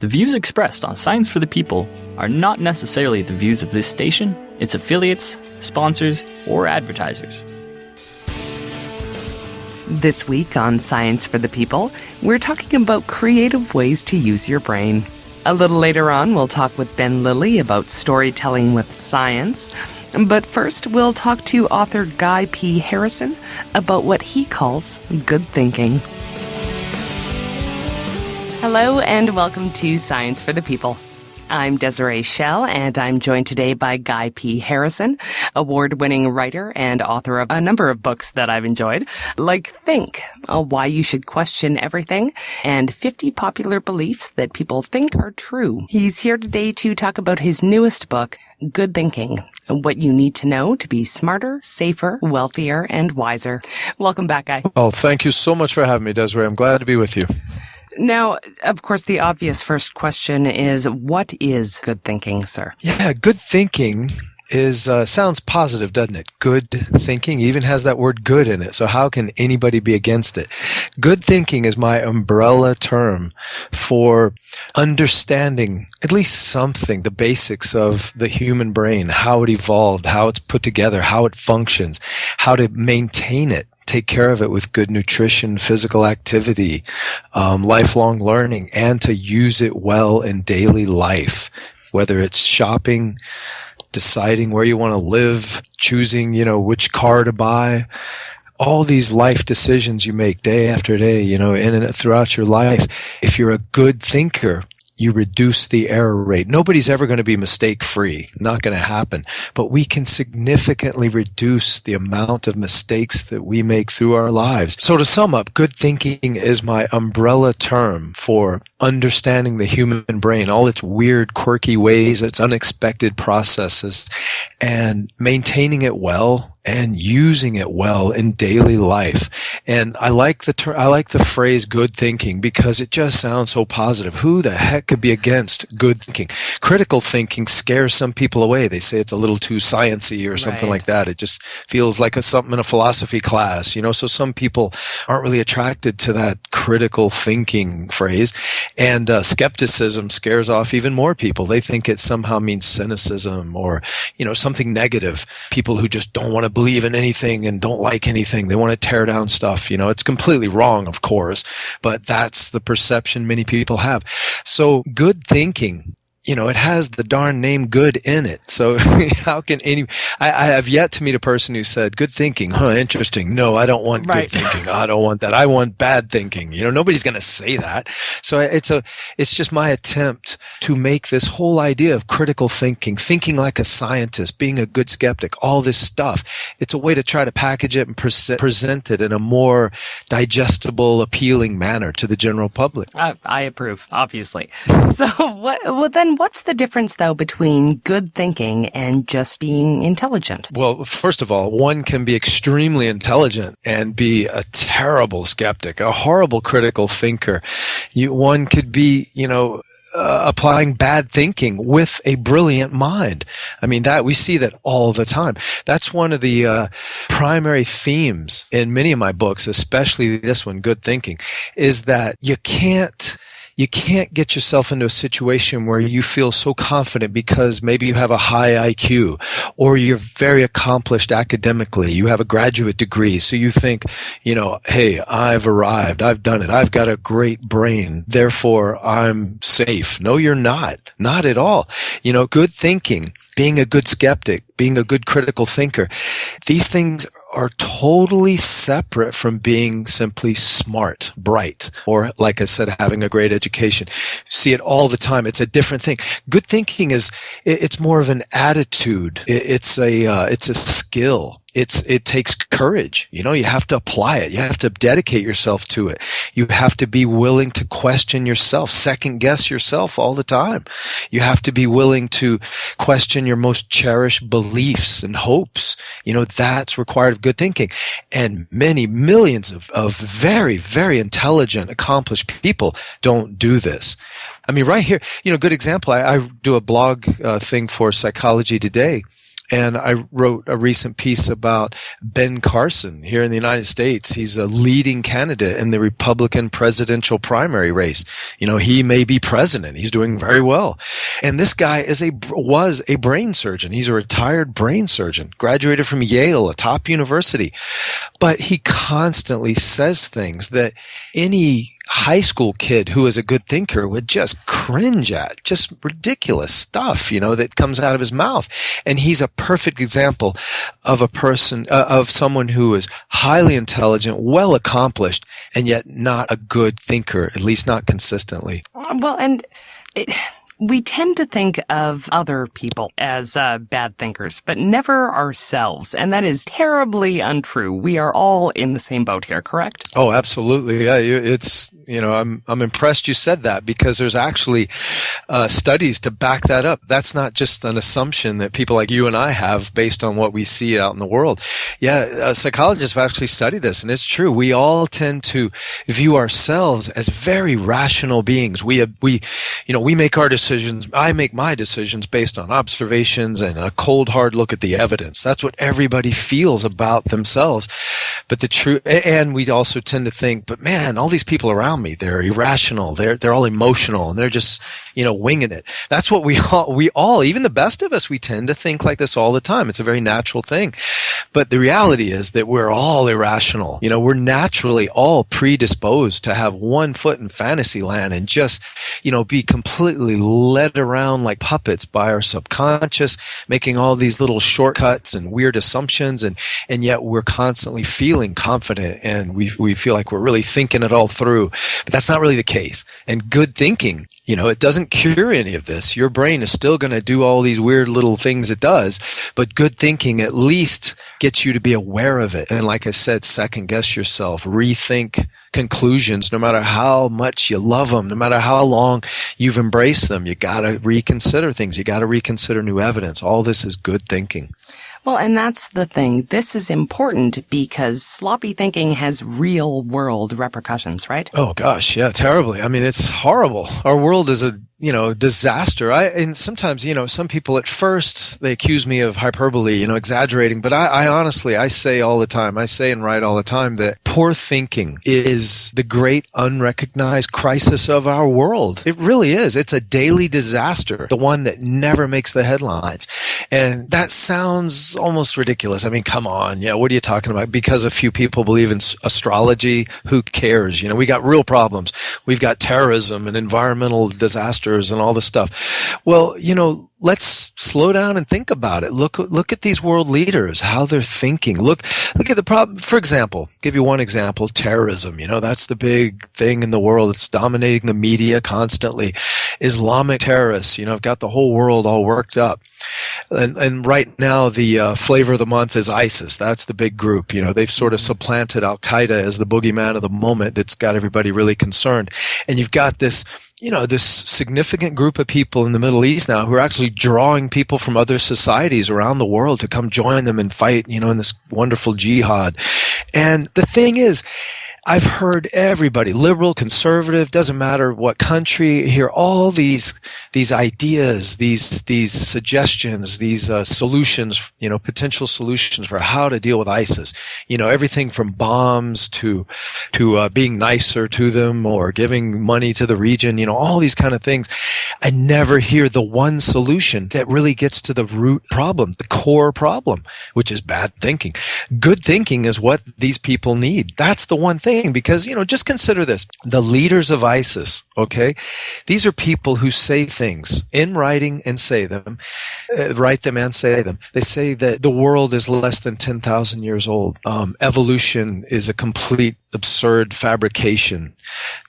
The views expressed on Science for the People are not necessarily the views of this station, its affiliates, sponsors, or advertisers. This week on Science for the People, we're talking about creative ways to use your brain. A little later on, we'll talk with Ben Lillie about storytelling with science. But first, we'll talk to author Guy P. Harrison about what he calls good thinking. Hello and welcome to Science for the People. I'm Desiree Schell, and I'm joined today by Guy P. Harrison, award-winning writer and author of a number of books that I've enjoyed, like Think, Why You Should Question Everything, and 50 Popular Beliefs That People Think Are True. He's here today to talk about his newest book, Good Thinking, What You Need to Know to Be Smarter, Safer, Wealthier, and Wiser. Welcome back, Guy. Oh, thank you so much for having me, Desiree. I'm glad to be with you. Now, of course, the obvious first question is, what is good thinking, sir? Yeah, good thinking is sounds positive, doesn't it? Good thinking even has that word good in it. So how can anybody be against it? Good thinking is my umbrella term for understanding at least something, the basics of the human brain, how it evolved, how it's put together, how it functions, how to maintain it. Take care of it with good nutrition, physical activity, lifelong learning, and to use it well in daily life, whether it's shopping, deciding where you want to live, choosing, which car to buy, all these life decisions you make day after day, in and throughout your life. If you're a good thinker, you reduce the error rate. Nobody's ever going to be mistake-free. Not going to happen. But we can significantly reduce the amount of mistakes that we make through our lives. So to sum up, good thinking is my umbrella term for understanding the human brain, all its weird, quirky ways, its unexpected processes, and maintaining it well and using it well in daily life. And I like the phrase good thinking because it just sounds so positive. Who the heck could be against good thinking? Critical thinking scares some people away. They say it's a little too sciencey or something like that. It just feels like something in a philosophy class, so some people aren't really attracted to that critical thinking phrase. And skepticism scares off even more people. They think it somehow means cynicism or, something negative. People who just don't want to believe in anything and don't like anything. They want to tear down stuff. It's completely wrong, of course, but that's the perception many people have. So good thinking, it has the darn name good in it. So how can I have yet to meet a person who said, good thinking, interesting. No, I don't want good thinking. I don't want that. I want bad thinking. Nobody's going to say that. So it's just my attempt to make this whole idea of critical thinking like a scientist, being a good skeptic, all this stuff. It's a way to try to package it and present it in a more digestible, appealing manner to the general public. I approve, obviously. So what's the difference, though, between good thinking and just being intelligent? Well, first of all, one can be extremely intelligent and be a terrible skeptic, a horrible critical thinker. One could be, applying bad thinking with a brilliant mind. I mean, that we see that all the time. That's one of the primary themes in many of my books, especially this one, Good Thinking, is that you can't get yourself into a situation where you feel so confident because maybe you have a high IQ or you're very accomplished academically. You have a graduate degree. So you think, hey, I've arrived. I've done it. I've got a great brain. Therefore, I'm safe. No, you're not. Not at all. Good thinking, being a good skeptic, being a good critical thinker, these things are totally separate from being simply smart, bright, or, like I said, having a great education. See it all the time. It's a different thing. Good thinking it's more of an attitude. It's a skill. It takes courage. You have to apply it. You have to dedicate yourself to it. You have to be willing to question yourself, second guess yourself all the time. You have to be willing to question your most cherished beliefs and hopes. That's required of good thinking. And many millions of very, very intelligent, accomplished people don't do this. I mean, right here, good example. I do a blog thing for Psychology Today. And I wrote a recent piece about Ben Carson here in the United States. He's a leading candidate in the Republican presidential primary race. He may be president. He's doing very well. And this guy was a brain surgeon. He's a retired brain surgeon, graduated from Yale, a top university. But he constantly says things that any high school kid who is a good thinker would just cringe at. Just ridiculous stuff, that comes out of his mouth. And he's a perfect example of a person, of someone who is highly intelligent, well accomplished, and yet not a good thinker, at least not consistently. Well, and we tend to think of other people as bad thinkers, but never ourselves. And that is terribly untrue. We are all in the same boat here, correct? Oh, absolutely. Yeah, I'm impressed you said that, because there's actually studies to back that up. That's not just an assumption that people like you and I have based on what we see out in the world. Yeah, psychologists have actually studied this, and it's true. We all tend to view ourselves as very rational beings. We make our decisions. I make my decisions based on observations and a cold, hard look at the evidence. That's what everybody feels about themselves. But the truth, and we also tend to think, but man, all these people around me, they're irrational. They're all emotional, and they're just, winging it. That's what we all, even the best of us, we tend to think like this all the time. It's a very natural thing. But the reality is that we're all irrational. We're naturally all predisposed to have one foot in fantasy land and just, be completely led around like puppets by our subconscious, making all these little shortcuts and weird assumptions. And yet we're constantly feeling confident, and we feel like we're really thinking it all through. But that's not really the case. And good thinking, it doesn't cure any of this. Your brain is still going to do all these weird little things it does, but good thinking at least gets you to be aware of it. And like I said, second guess yourself, rethink conclusions, no matter how much you love them, no matter how long you've embraced them. You got to reconsider things. You got to reconsider new evidence. All this is good thinking. Well, and that's the thing. This is important because sloppy thinking has real world repercussions, right? Oh gosh, yeah, terribly. I mean, it's horrible. Our world is a disaster. And sometimes, some people at first, they accuse me of hyperbole, exaggerating, but I honestly, I say all the time, I say and write all the time that poor thinking is the great unrecognized crisis of our world. It really is. It's a daily disaster, the one that never makes the headlines. And that sounds almost ridiculous. I mean, come on. Yeah, what are you talking about? Because a few people believe in astrology, who cares? We got real problems. We've got terrorism and environmental disasters and all this stuff. Well, let's slow down and think about it. Look at these world leaders, how they're thinking. Look at the problem. For example, give you one example, terrorism. That's the big thing in the world. It's dominating the media constantly. Islamic terrorists, have got the whole world all worked up. And right now, the flavor of the month is ISIS. That's the big group. They've sort of supplanted Al-Qaeda as the boogeyman of the moment that's got everybody really concerned. And you've got this significant group of people in the Middle East now who are actually drawing people from other societies around the world to come join them and fight, in this wonderful jihad. And the thing is, I've heard everybody, liberal, conservative, doesn't matter what country, hear all these ideas, these suggestions, these solutions, potential solutions for how to deal with ISIS. Everything from bombs to being nicer to them or giving money to the region, all these kind of things. I never hear the one solution that really gets to the root problem, the core problem, which is bad thinking. Good thinking is what these people need. That's the one thing. Because, just consider this. The leaders of ISIS, okay? These are people who say things in writing and say them, write them and say them. They say that the world is less than 10,000 years old. Evolution is a complete absurd fabrication.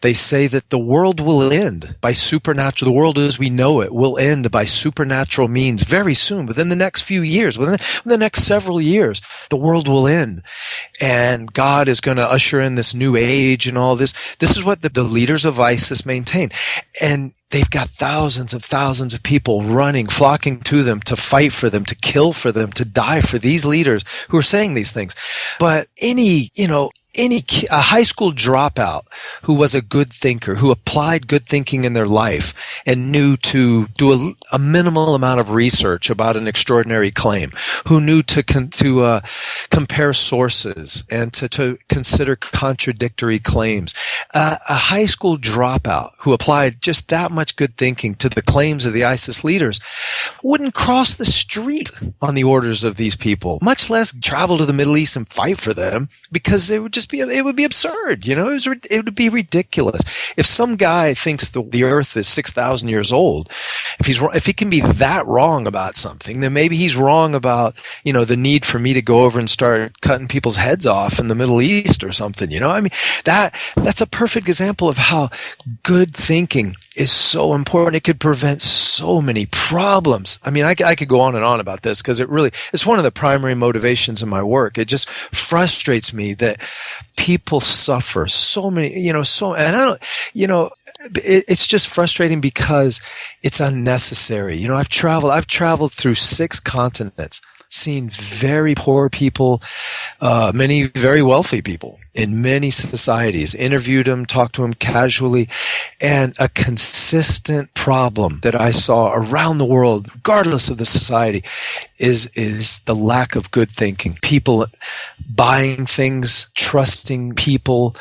They say that the world will end by supernatural. The world as we know it will end by supernatural means very soon, within the next few years, within the next several years, the world will end. And God is going to usher in this new age and all this. This is what the leaders of ISIS maintain. And they've got thousands of people running, flocking to them to fight for them, to kill for them, to die for these leaders who are saying these things. But any a high school dropout who was a good thinker, who applied good thinking in their life and knew to do a minimal amount of research about an extraordinary claim, who knew to compare sources and to consider contradictory claims. A high school dropout who applied just that much good thinking to the claims of the ISIS leaders wouldn't cross the street on the orders of these people, much less travel to the Middle East and fight for them, because it would be absurd. It would be ridiculous. If some guy thinks the earth is 6,000 years old, if he can be that wrong about something, then maybe he's wrong about, the need for me to go over and start cutting people's heads off in the Middle East or something. That's a perfect example of how good thinking is so important. It could prevent so many problems. I could go on and on about this because it's one of the primary motivations in my work. It just frustrates me that people suffer so many, and I don't, it's just frustrating because it's unnecessary. I've traveled through 6 continents, seen very poor people, many very wealthy people in many societies, interviewed them, talked to them casually, and a consistent problem that I saw around the world, regardless of the society, is the lack of good thinking. People buying things, trusting people,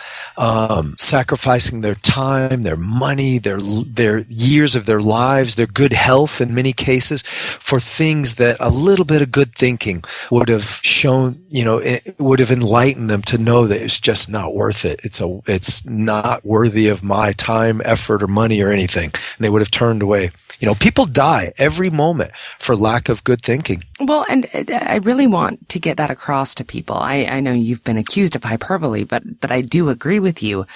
sacrificing their time, their money, their years of their lives, their good health in many cases, for things that a little bit of good thinking would have shown, it would have enlightened them to know that it's just not worth it. It's not worthy of my time, effort, or money or anything. And they would have turned away. People die every moment for lack of good thinking. Well, and I really want to get that across to people. I know you've been accused of hyperbole, but I do agree with you.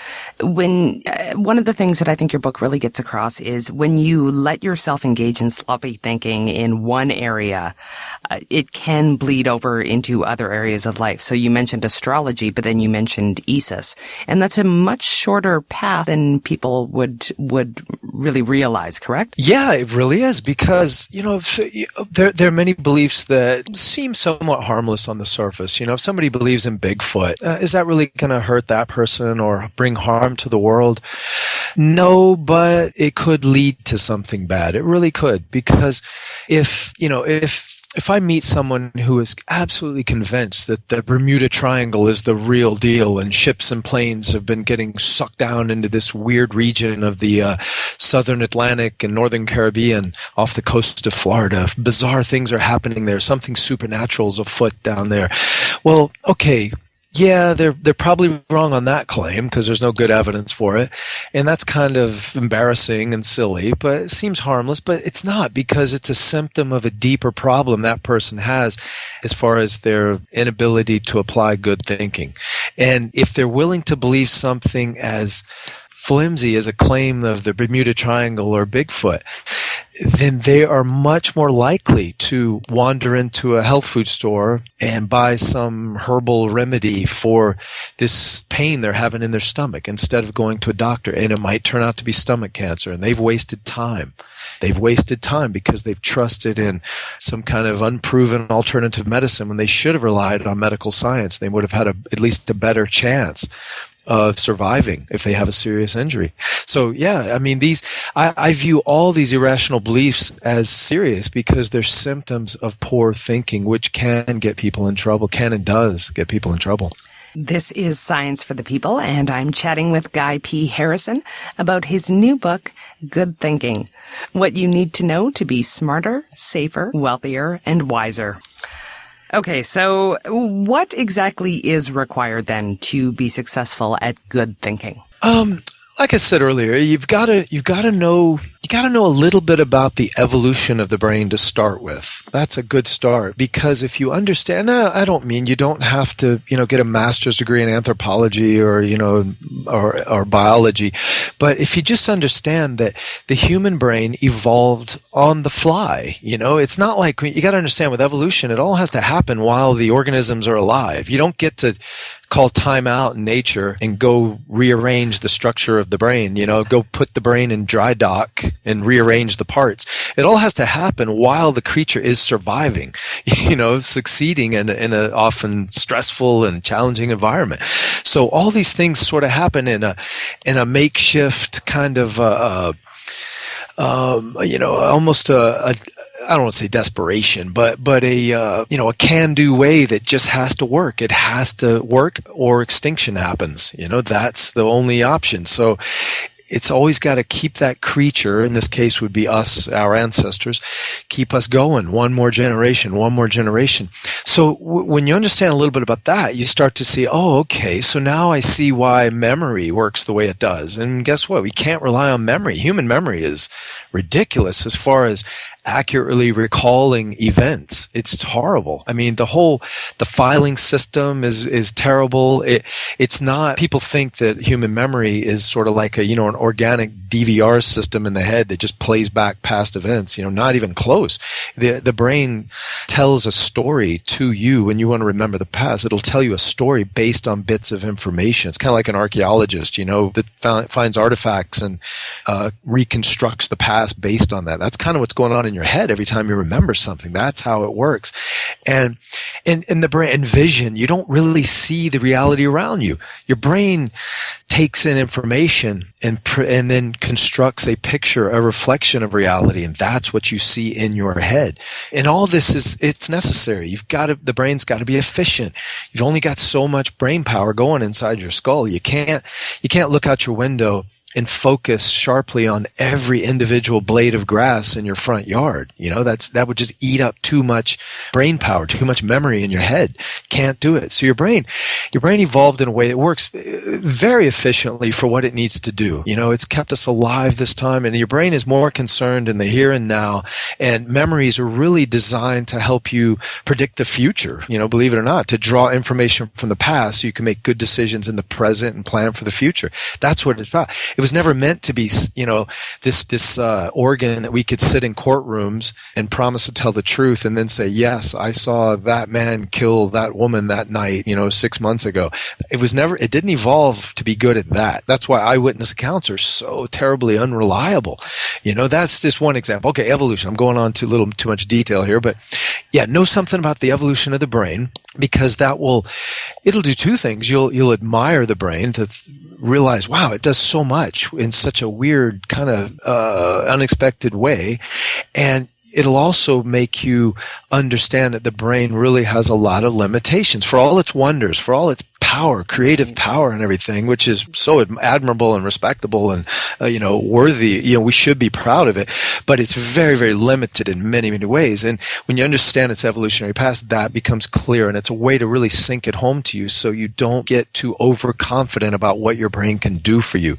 When one of the things that I think your book really gets across is when you let yourself engage in sloppy thinking in one area, it can bleed over into other areas of life. So you mentioned astrology, but then you mentioned ISIS, and that's a much shorter path than people would really realize, correct? Yeah, it really is, because, there are many beliefs that seem somewhat harmless on the surface. If somebody believes in Bigfoot, is that really going to hurt that person or bring harm to the world? No, but it could lead to something bad. It really could, because if I meet someone who is absolutely convinced that the Bermuda Triangle is the real deal and ships and planes have been getting sucked down into this weird region of the southern Atlantic and northern Caribbean off the coast of Florida, bizarre things are happening there, something supernatural is afoot down there. Well, okay. Yeah, they're probably wrong on that claim because there's no good evidence for it. And that's kind of embarrassing and silly, but it seems harmless. But it's not, because it's a symptom of a deeper problem that person has as far as their inability to apply good thinking. And if they're willing to believe something as flimsy as a claim of the Bermuda Triangle or Bigfoot, then they are much more likely to wander into a health food store and buy some herbal remedy for this pain they're having in their stomach instead of going to a doctor. And it might turn out to be stomach cancer, and they've wasted time. They've wasted time because they've trusted in some kind of unproven alternative medicine when they should have relied on medical science. They would have had at least a better chance of surviving if they have a serious injury. So yeah, I view all these irrational beliefs as serious because they're symptoms of poor thinking, which can get people in trouble, can and does get people in trouble. This is Science for the People, and I'm chatting with Guy P. Harrison about his new book, Good Thinking: What You Need to Know to Be Smarter, Safer, Wealthier, and Wiser. Okay, so what exactly is required then to be successful at good thinking? Like I said earlier, you've got to know a little bit about the evolution of the brain to start with. That's a good start, because if you understand, I don't mean you don't have to, get a master's degree in anthropology or biology, but if you just understand that the human brain evolved on the fly, it's not like, you got to understand with evolution, it all has to happen while the organisms are alive. You don't get to call time out in nature and go rearrange the structure of the brain, go put the brain in dry dock and rearrange the parts. It all has to happen while the creature is surviving, succeeding in a often stressful and challenging environment. So all these things sort of happen in a makeshift kind of, almost I don't want to say desperation, but a can-do way that just has to work. It has to work or extinction happens. That's the only option. So it's always got to keep that creature, in this case would be us, our ancestors, keep us going. One more generation. So when you understand a little bit about that, you start to see, oh, okay, so now I see why memory works the way it does. And guess what? We can't rely on memory. Human memory is ridiculous as far as accurately recalling events. It's horrible. I mean, the filing system is terrible. It's not, people think that human memory is sort of like an organic DVR system in the head that just plays back past events, not even close. The brain tells a story to you when you want to remember the past. It'll tell you a story based on bits of information. It's kind of like an archaeologist, that finds artifacts and reconstructs the past based on that. That's kind of what's going on in your head every time you remember something. That's how it works. And in the brain and vision, you don't really see the reality around you. Your brain takes in information and then constructs a picture, a reflection of reality, and that's what you see in your head. And all this it's necessary. The brain's got to be efficient. You've only got so much brain power going inside your skull. You can't look out your window and focus sharply on every individual blade of grass in your front yard. That would just eat up too much brain power, too much memory in your head. Can't do it. So your brain evolved in a way that works very efficiently for what it needs to do. It's kept us alive this time, and your brain is more concerned in the here and now, and memories are really designed to help you predict the future, believe it or not, to draw information from the past so you can make good decisions in the present and plan for the future. That's what it's about. It was never meant to be, this organ that we could sit in courtrooms and promise to tell the truth and then say, yes, I saw that man kill that woman that night, 6 months ago. It didn't evolve to be good at that. That's why eyewitness accounts are so terribly unreliable. That's just one example. Okay, evolution. I'm going on to a little too much detail here, but yeah, know something about the evolution of the brain, because it'll do two things. You'll admire the brain to realize, wow, it does so much in such a weird kind of unexpected way, and it'll also make you understand that the brain really has a lot of limitations. For all its wonders, for all its power, creative power and everything, which is so admirable and respectable and, worthy, we should be proud of it, but it's very, very limited in many, many ways. And when you understand its evolutionary past, that becomes clear, and it's a way to really sink it home to you so you don't get too overconfident about what your brain can do for you.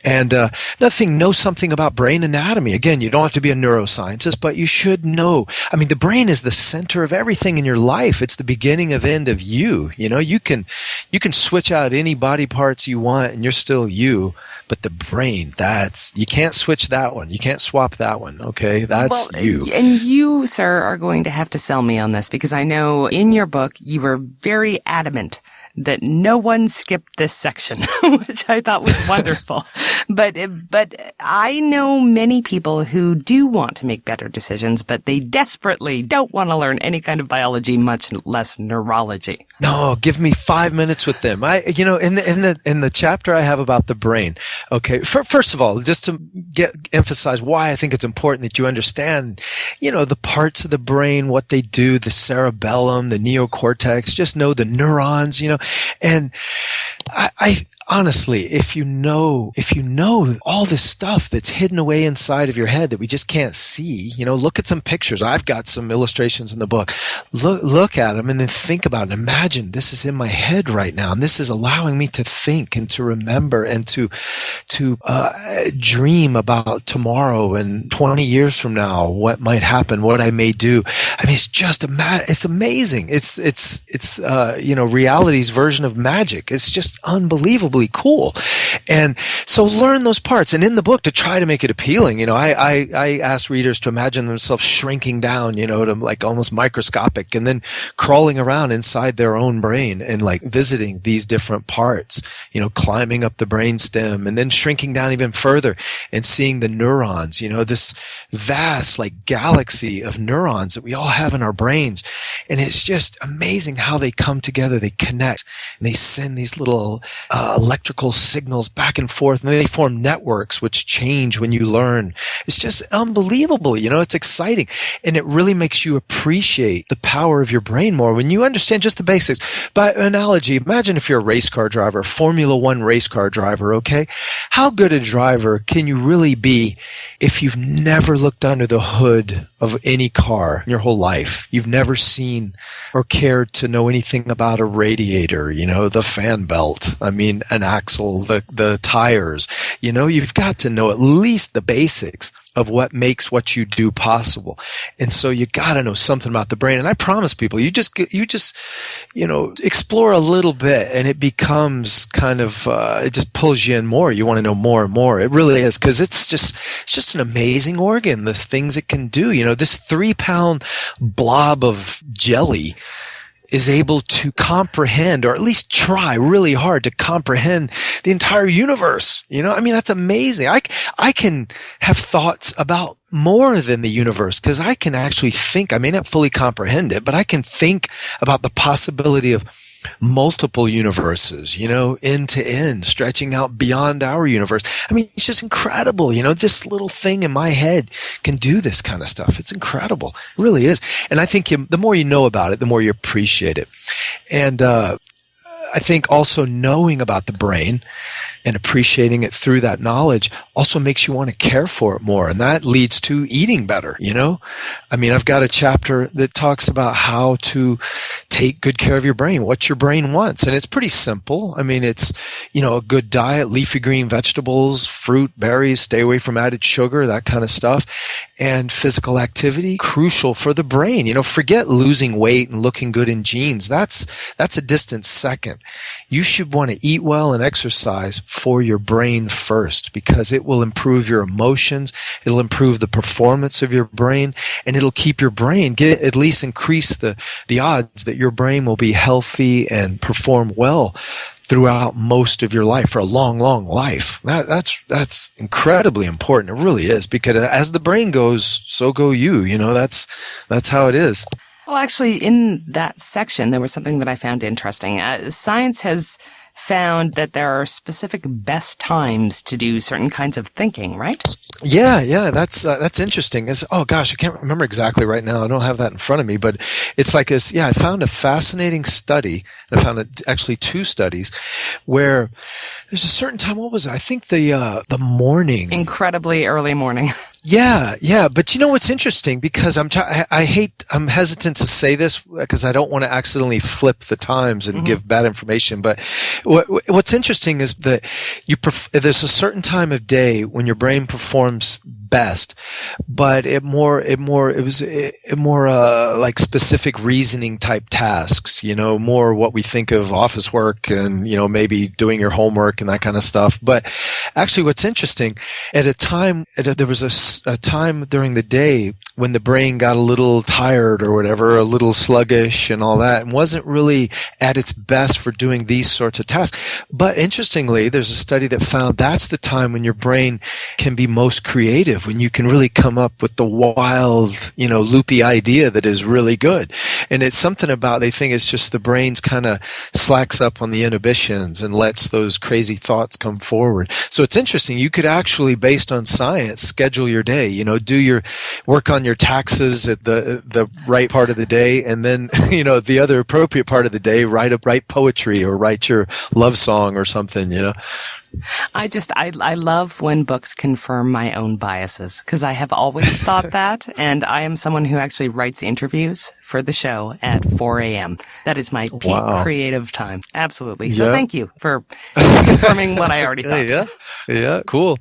And know something about brain anatomy. Again, you don't have to be a neuroscientist, but you should know. I mean, the brain is the center of everything in your life. It's the beginning of end of you. You can switch out any body parts you want and you're still you, but the brain, you can't switch that one. You can't swap that one. Okay. That's you. And you, sir, are going to have to sell me on this, because I know in your book you were very adamant that no one skipped this section, which I thought was wonderful. But I know many people who do want to make better decisions, but they desperately don't want to learn any kind of biology, much less neurology. No, give me 5 minutes with them. In the chapter I have about the brain. Okay. First of all, just to emphasize why I think it's important that you understand, the parts of the brain, what they do, the cerebellum, the neocortex, just know the neurons, and I honestly, if you know all this stuff that's hidden away inside of your head that we just can't see, look at some pictures. I've got some illustrations in the book. Look at them and then think about it. Imagine this is in my head right now, and this is allowing me to think and to remember and to dream about tomorrow and 20 years from now, what might happen, what I may do. I mean, it's just it's amazing. It's reality's version of magic. It's just unbelievably incredibly cool. And so learn those parts. And in the book, to try to make it appealing, I ask readers to imagine themselves shrinking down, to like almost microscopic, and then crawling around inside their own brain and like visiting these different parts, climbing up the brainstem and then shrinking down even further and seeing the neurons, this vast like galaxy of neurons that we all have in our brains. And it's just amazing how they come together, they connect, and they send these little electrical signals back and forth, and then they form networks which change when you learn. It's just unbelievable, it's exciting. And it really makes you appreciate the power of your brain more when you understand just the basics. By analogy, imagine if you're a race car driver, Formula One race car driver, okay? How good a driver can you really be if you've never looked under the hood of any car in your whole life? You've never seen or cared to know anything about a radiator, the fan belt, an axle, the tires. You've got to know at least the basics of what makes what you do possible. And so you got to know something about the brain. And I promise people, you just explore a little bit, and it becomes kind of, it just pulls you in more. You want to know more and more. It really is, because it's just an amazing organ, the things it can do. This 3-pound blob of jelly is able to comprehend, or at least try really hard to comprehend, the entire universe. That's amazing. I can have thoughts about more than the universe, because I can actually think. I may not fully comprehend it, but I can think about the possibility of multiple universes, end to end, stretching out beyond our universe. It's just incredible. This little thing in my head can do this kind of stuff. It's incredible. It really is. And I think the more you know about it, the more you appreciate it. And I think also knowing about the brain and appreciating it through that knowledge also makes you want to care for it more. And that leads to eating better, I've got a chapter that talks about how to take good care of your brain, what your brain wants. And it's pretty simple. It's, a good diet, leafy green vegetables, fruit, berries, stay away from added sugar, that kind of stuff. And physical activity, crucial for the brain. Forget losing weight and looking good in jeans. That's a distant second. You should want to eat well and exercise for your brain first, because it will improve your emotions, it'll improve the performance of your brain, and it'll keep your brain, at least increase the odds that your brain will be healthy and perform well throughout most of your life, for a long, long life. That's incredibly important. It really is, because as the brain goes, so go you. That's how it is. Well, actually, in that section, there was something that I found interesting. Science has found that there are specific best times to do certain kinds of thinking, right? Yeah, that's interesting. Oh gosh, I can't remember exactly right now. I don't have that in front of me, but it's like this. Yeah, I found a fascinating study. I found actually 2 studies where there's a certain time. What was it? I think the morning, incredibly early morning. Yeah. But what's interesting, because I'm hesitant to say this because I don't want to accidentally flip the times and give bad information. But what's interesting is that there's a certain time of day when your brain performs best, but it was more like specific reasoning type tasks, more what we think of office work and, maybe doing your homework and that kind of stuff. But actually what's interesting, there was a time during the day when the brain got a little tired or whatever, a little sluggish and all that, and wasn't really at its best for doing these sorts of tasks. But interestingly, there's a study that found that's the time when your brain can be most creative, when you can really come up with the wild, loopy idea that is really good. And it's something about, they think it's just the brain's kind of slacks up on the inhibitions and lets those crazy thoughts come forward. So it's interesting. You could actually, based on science, schedule your day, do your work on your taxes at the right part of the day, and then, the other appropriate part of the day, write poetry or write your love song or something, I love when books confirm my own biases, because I have always thought that, and I am someone who actually writes interviews for the show at 4 a.m. That is my peak creative time. Absolutely. So thank you for confirming what I already thought. Yeah, cool.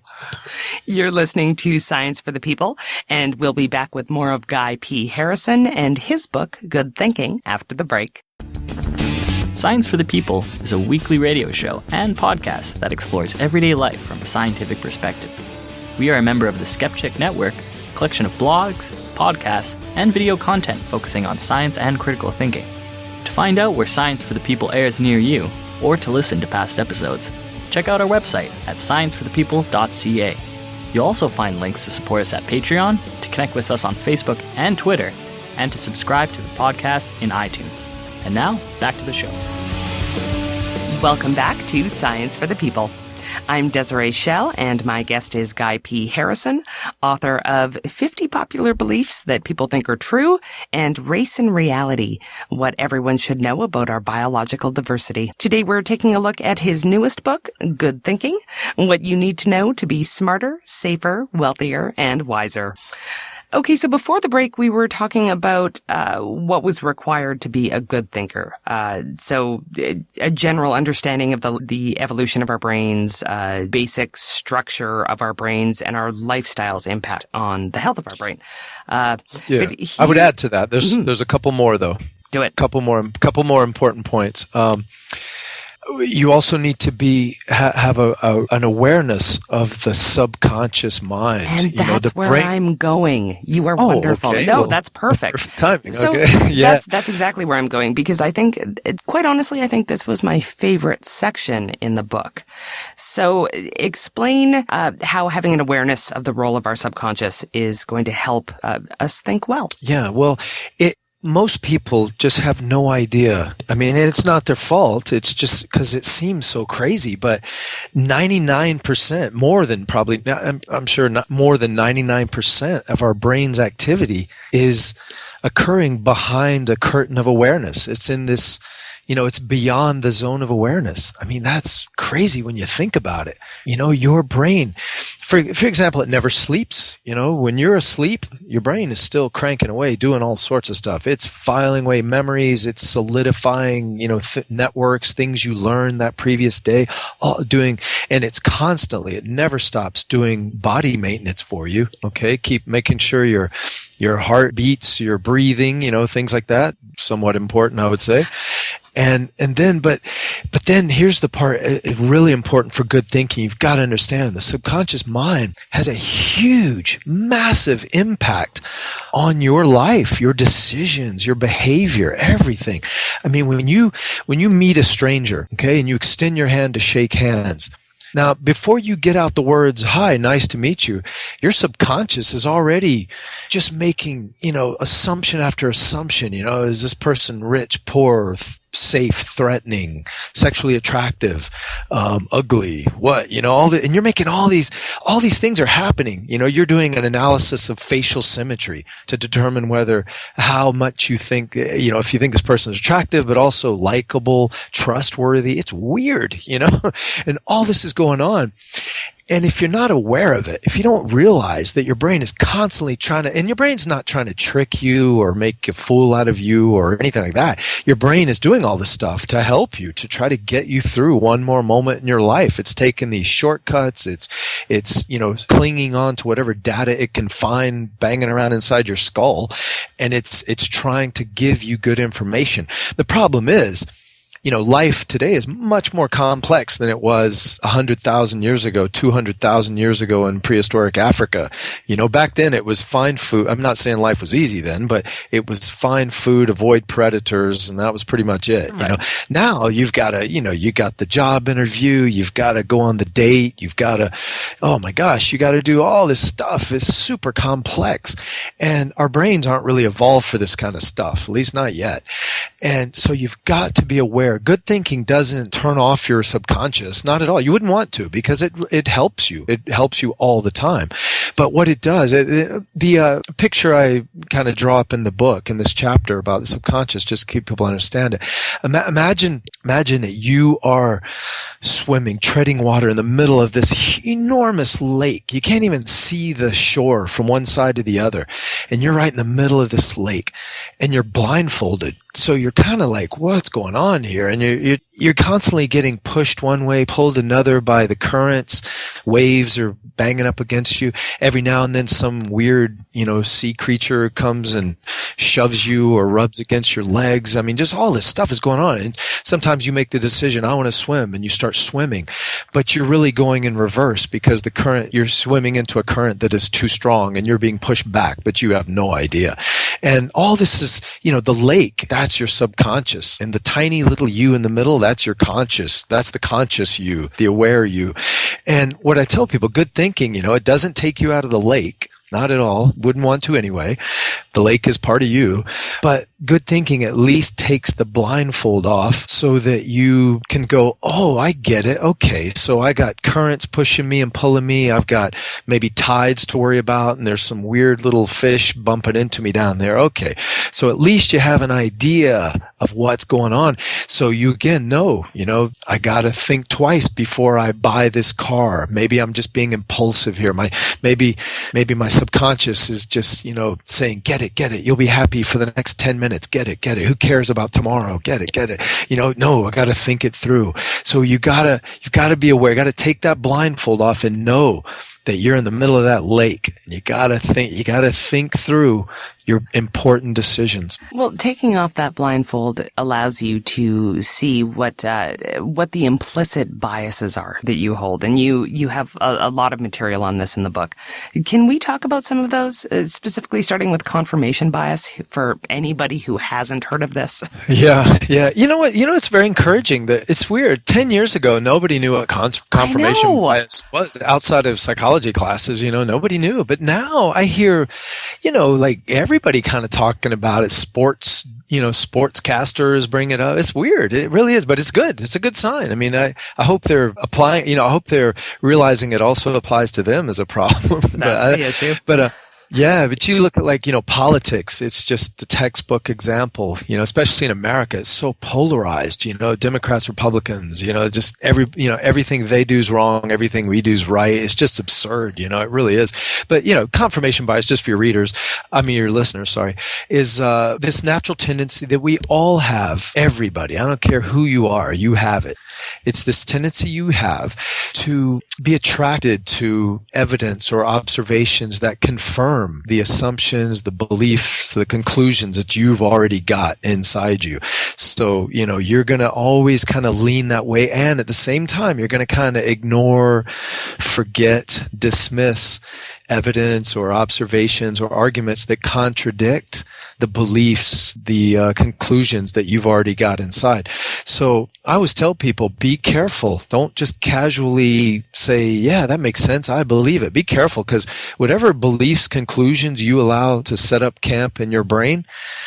You're listening to Science for the People, and we'll be back with more of Guy P. Harrison and his book, Good Thinking, after the break. Science for the People is a weekly radio show and podcast that explores everyday life from a scientific perspective. We are a member of the Skeptic Network, a collection of blogs, podcasts, and video content focusing on science and critical thinking. To find out where Science for the People airs near you, or to listen to past episodes, check out our website at scienceforthepeople.ca. You'll also find links to support us at Patreon, to connect with us on Facebook and Twitter, and to subscribe to the podcast in iTunes. And now, back to the show. Welcome back to Science for the People. I'm Desiree Schell, and my guest is Guy P. Harrison, author of 50 Popular Beliefs That People Think Are True and Race and Reality, What Everyone Should Know About Our Biological Diversity. Today we're taking a look at his newest book, Good Thinking, What You Need to Know to Be Smarter, Safer, Wealthier, and Wiser. Okay, so before the break, we were talking about what was required to be a good thinker. So a general understanding of the evolution of our brains, basic structure of our brains, and our lifestyle's impact on the health of our brain. I would add to that. There's a couple more though. Do it. Couple more important points. You also need to have an awareness of the subconscious mind. And that's where I'm going. You are wonderful. Okay. No, that's perfect. Perfect timing. So okay. Yeah. That's exactly where I'm going, because I think, quite honestly, I think this was my favorite section in the book. So explain how having an awareness of the role of our subconscious is going to help us think well. Yeah, well, most people just have no idea. I mean, and it's not their fault. It's just because it seems so crazy. But 99%, more than probably, I'm sure not more than 99% of our brain's activity is occurring behind a curtain of awareness. It's in this, it's beyond the zone of awareness. I mean, that's crazy when you think about it. Your brain, for example, it never sleeps. When you're asleep, your brain is still cranking away, doing all sorts of stuff. It's filing away memories. It's solidifying, networks, things you learned that previous day, and it's constantly, it never stops doing body maintenance for you. Okay. Keep making sure your heart beats, your breathing, things like that. Somewhat important, I would say. And then, but then here's the part, really important for good thinking. You've got to understand the subconscious mind has a huge, massive impact on your life, your decisions, your behavior, everything. I mean, when you meet a stranger, okay, and you extend your hand to shake hands, now, before you get out the words, "Hi, nice to meet you," your subconscious is already just making, assumption after assumption. Is this person rich, poor, safe, threatening, sexually attractive, ugly, what, and you're making all these things are happening. You're doing an analysis of facial symmetry to determine how much you think, if you think this person is attractive, but also likable, trustworthy. It's weird, and all this is going on. And if you're not aware of it, if you don't realize that your brain is constantly and your brain's not trying to trick you or make a fool out of you or anything like that. Your brain is doing all this stuff to help you, to try to get you through one more moment in your life. It's taking these shortcuts. It's clinging on to whatever data it can find banging around inside your skull. And it's trying to give you good information. The problem is, life today is much more complex than it was 100,000 years ago, 200,000 years ago in prehistoric Africa. Back then it was find food. I'm not saying life was easy then, but it was find food, avoid predators, and that was pretty much it. Right. Now you've got to, you got the job interview, you've got to go on the date, you've got to, oh my gosh, you got to do all this stuff. It's super complex. And our brains aren't really evolved for this kind of stuff, at least not yet. And so you've got to be aware. Good thinking doesn't turn off your subconscious, not at all. You wouldn't want to, because it helps you. It helps you all the time. But what it does, the picture I kind of draw up in the book, in this chapter about the subconscious, just to keep people understand it. Imagine that you are swimming, treading water in the middle of this enormous lake. You can't even see the shore from one side to the other. And you're right in the middle of this lake, and you're blindfolded. so you're kind of like, what's going on here? And you're constantly getting pushed one way, pulled another by the currents. Waves are banging up against you. Every now and then some weird, sea creature comes and shoves you or rubs against your legs. I mean, just all this stuff is going on. And sometimes you make the decision, I want to swim, and you start swimming, but you're really going in reverse because the current, you're swimming into a current that is too strong and you're being pushed back, but you have no idea. And all this is, the lake, that's your subconscious. And the tiny little you in the middle, that's your conscious. That's the conscious you, the aware you. And what I tell people, good thinking, it doesn't take you out of the lake. Not at all. Wouldn't want to anyway. The lake is part of you. But good thinking at least takes the blindfold off so that you can go, oh, I get it. Okay, so I got currents pushing me and pulling me. I've got maybe tides to worry about, and there's some weird little fish bumping into me down there. Okay, so at least you have an idea of what's going on. So you again know, I got to think twice before I buy this car. Maybe I'm just being impulsive here. Maybe my subconscious is just, saying, get it. You'll be happy for the next 10 minutes. Get it. Who cares about tomorrow? Get it. No, I got to think it through. So you've got to be aware. You got to take that blindfold off and know that you're in the middle of that lake. And you got to think through your important decisions. Well, taking off that blindfold allows you to see what the implicit biases are that you hold. And you have a lot of material on this in the book. Can we talk about some of those, specifically starting with confirmation bias for anybody who hasn't heard of this? Yeah. You know what? It's very encouraging that it's weird. 10 years ago, nobody knew what confirmation bias was outside of psychology classes. Nobody knew. But now I hear, like everybody kind of talking about it. Sportscasters bring it up. It's weird. It really is, but it's good. It's a good sign. I mean, I hope they're applying, I hope they're realizing it also applies to them as a problem. That's the issue. Yeah, but you look at politics, it's just a textbook example, especially in America. It's so polarized, Democrats, Republicans, just everything they do is wrong, everything we do is right. It's just absurd, it really is. But, confirmation bias, just for your listeners, is this natural tendency that we all have, everybody. I don't care who you are, you have it. It's this tendency you have to be attracted to evidence or observations that confirm the assumptions, the beliefs, the conclusions that you've already got inside you. So, you're going to always kind of lean that way. And at the same time, you're going to kind of ignore, forget, dismiss evidence or observations or arguments that contradict the beliefs, the conclusions that you've already got inside. So I always tell people, be careful. Don't just casually say, yeah, that makes sense. I believe it. Be careful, because whatever beliefs, conclusions you allow to set up camp in your brain,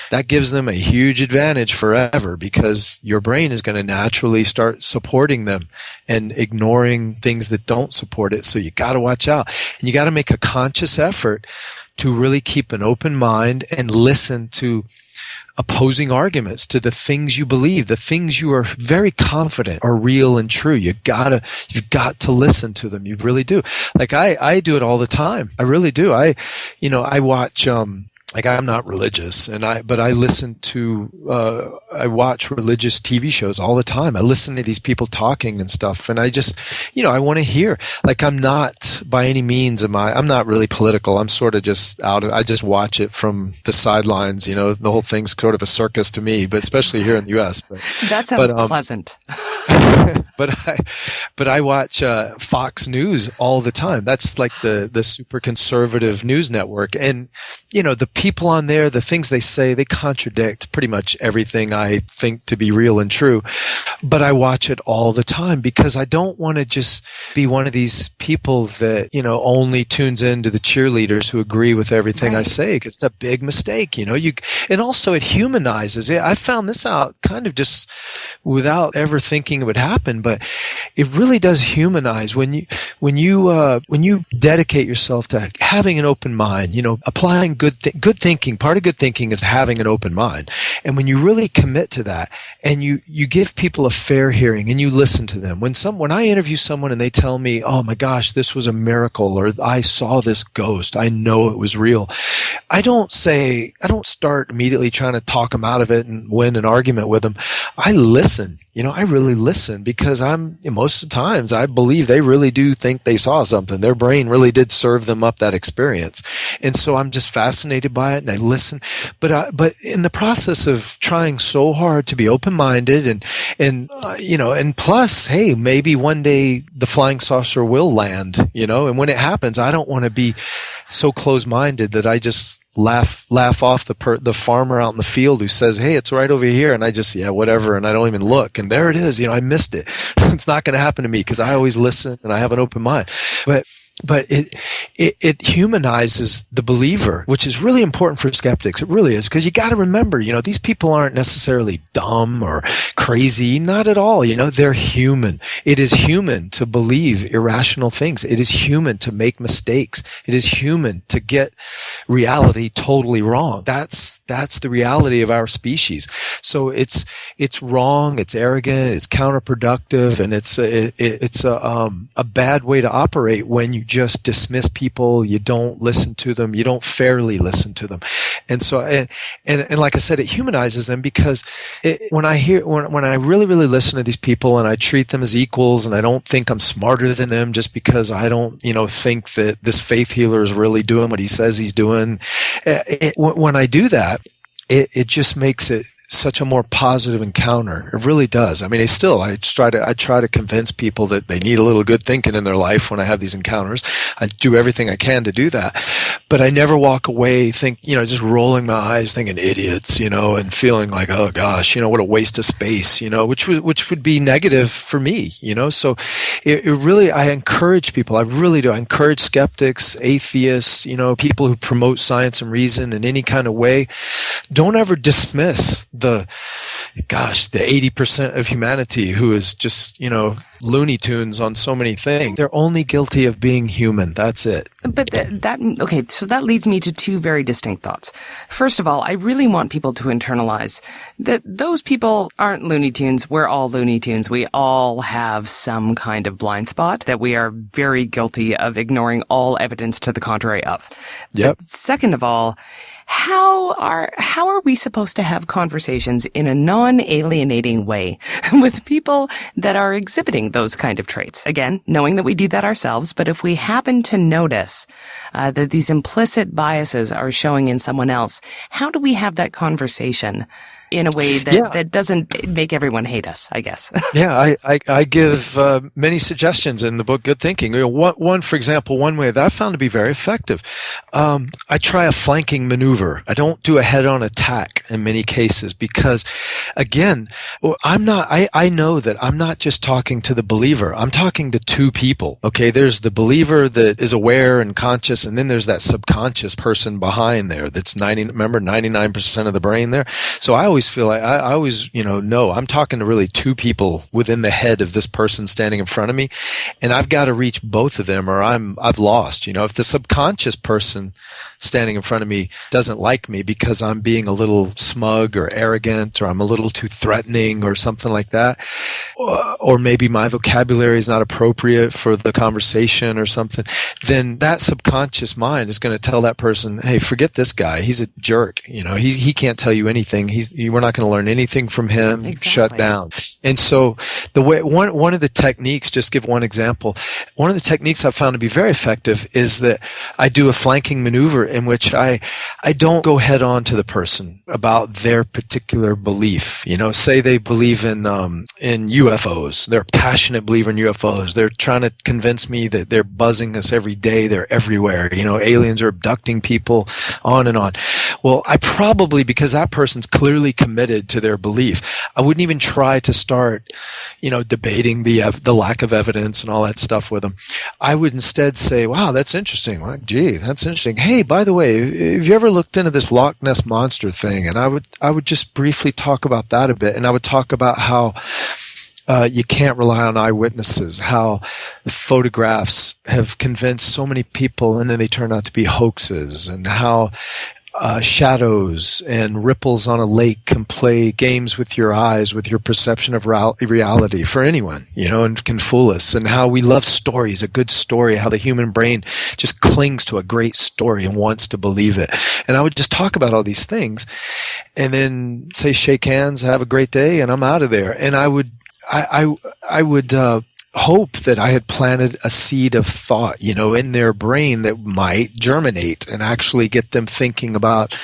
that gives them a huge advantage forever, because your brain is going to naturally start supporting them and ignoring things that don't support it. So you got to watch out, and you got to make a conscious effort to really keep an open mind and listen to opposing arguments to the things you believe, the things you are very confident are real and true. You've got to listen to them. You really do. Like I do it all the time. I really do. I watch, I'm not religious, but I listen to, I watch religious TV shows all the time. I listen to these people talking and stuff, and I just, I want to hear. Like, I'm not by any means I'm not really political. I'm sort of just I just watch it from the sidelines. The whole thing's sort of a circus to me, but especially here in the U.S. That sounds pleasant. But I watch Fox News all the time. That's like the super conservative news network, and the people on there, the things they say, they contradict pretty much everything I think to be real and true. But I watch it all the time because I don't want to just be one of these people that, only tunes into the cheerleaders who agree with everything I say, because it's a big mistake, and also it humanizes it. I found this out kind of just without ever thinking it would happen, but it really does humanize when you dedicate yourself to having an open mind, applying good thinking. Part of good thinking is having an open mind. And when you really commit to that and you give people a fair hearing and you listen to them, when I interview someone and they tell me, oh my gosh, this was a miracle, or I saw this ghost, I know it was real, I don't start immediately trying to talk them out of it and win an argument with them. I listen. I really listen, because most of the times I believe they really do think they saw something. Their brain really did serve them up that experience. And so I'm just fascinated by it and I listen. But in the process of trying so hard to be open-minded and plus, hey, maybe one day the flying saucer will land, and when it happens, I don't want to be so close-minded that I just laugh off the farmer out in the field who says, hey, it's right over here. And I just, yeah, whatever. And I don't even look. And there it is. I missed it. It's not going to happen to me because I always listen and I have an open mind. But it humanizes the believer, which is really important for skeptics. It really is, because you got to remember, these people aren't necessarily dumb or crazy, not at all. They're human. It is human to believe irrational things. It is human to make mistakes. It is human to get reality totally wrong. That's the reality of our species. So it's wrong. It's arrogant. It's counterproductive, and it's a bad way to operate when you just dismiss people, you don't listen to them, you don't fairly listen to them. And so, and like I said, it humanizes them, because when I really, really listen to these people and I treat them as equals, and I don't think I'm smarter than them just because I don't, think that this faith healer is really doing what he says he's doing. When I do that, it just makes it such a more positive encounter. It really does. I mean, I try to convince people that they need a little good thinking in their life when I have these encounters. I do everything I can to do that. But I never walk away just rolling my eyes thinking idiots, and feeling like, oh gosh, what a waste of space, which would be negative for me, So it really, I encourage people. I really do. I encourage skeptics, atheists, people who promote science and reason in any kind of way. Don't ever dismiss the 80% of humanity who is just, Looney Tunes on so many things. They're only guilty of being human. That's it. But okay, so that leads me to two very distinct thoughts. First of all, I really want people to internalize that those people aren't Looney Tunes. We're all Looney Tunes. We all have some kind of blind spot that we are very guilty of ignoring all evidence to the contrary of. Yep. But second of all, how are we supposed to have conversations in a non-alienating way with people that are exhibiting those kind of traits? Again, knowing that we do that ourselves, but if we happen to notice that these implicit biases are showing in someone else, how do we have that conversation in a way that doesn't make everyone hate us, I guess? Yeah, I give many suggestions in the book, Good Thinking. One, for example, one way that I found to be very effective, I try a flanking maneuver. I don't do a head-on attack in many cases because, again, I know that I'm not just talking to the believer. I'm talking to two people, okay? There's the believer that is aware and conscious, and then there's that subconscious person behind there that's 99% of the brain there. So I always feel like I always, know I'm talking to really two people within the head of this person standing in front of me, and I've got to reach both of them or I've lost. If the subconscious person standing in front of me doesn't like me because I'm being a little smug or arrogant or I'm a little too threatening or something like that, or maybe my vocabulary is not appropriate for the conversation or something, then that subconscious mind is going to tell that person, hey, forget this guy. He's a jerk. He can't tell you anything. We're not going to learn anything from him. Exactly. Shut down. And so the way one of the techniques, just give one example, one of the techniques I've found to be very effective is that I do a flanking maneuver in which I don't go head on to the person about their particular belief. Say they believe in UFOs. They're a passionate believer in UFOs. They're trying to convince me that they're buzzing us every day. They're everywhere. Aliens are abducting people, on and on. Well, I probably, because that person's clearly committed to their belief, I wouldn't even try to start, debating the lack of evidence and all that stuff with them. I would instead say, wow, that's interesting. Well, gee, that's interesting. Hey, by the way, have you ever looked into this Loch Ness Monster thing? And I would just briefly talk about that a bit. And I would talk about how you can't rely on eyewitnesses, how photographs have convinced so many people and then they turn out to be hoaxes, and how shadows and ripples on a lake can play games with your eyes, with your perception of reality for anyone, and can fool us. And how we love stories, a good story, how the human brain just clings to a great story and wants to believe it. And I would just talk about all these things and then say, shake hands, have a great day, and I'm out of there. And I would hope that I had planted a seed of thought, in their brain that might germinate and actually get them thinking about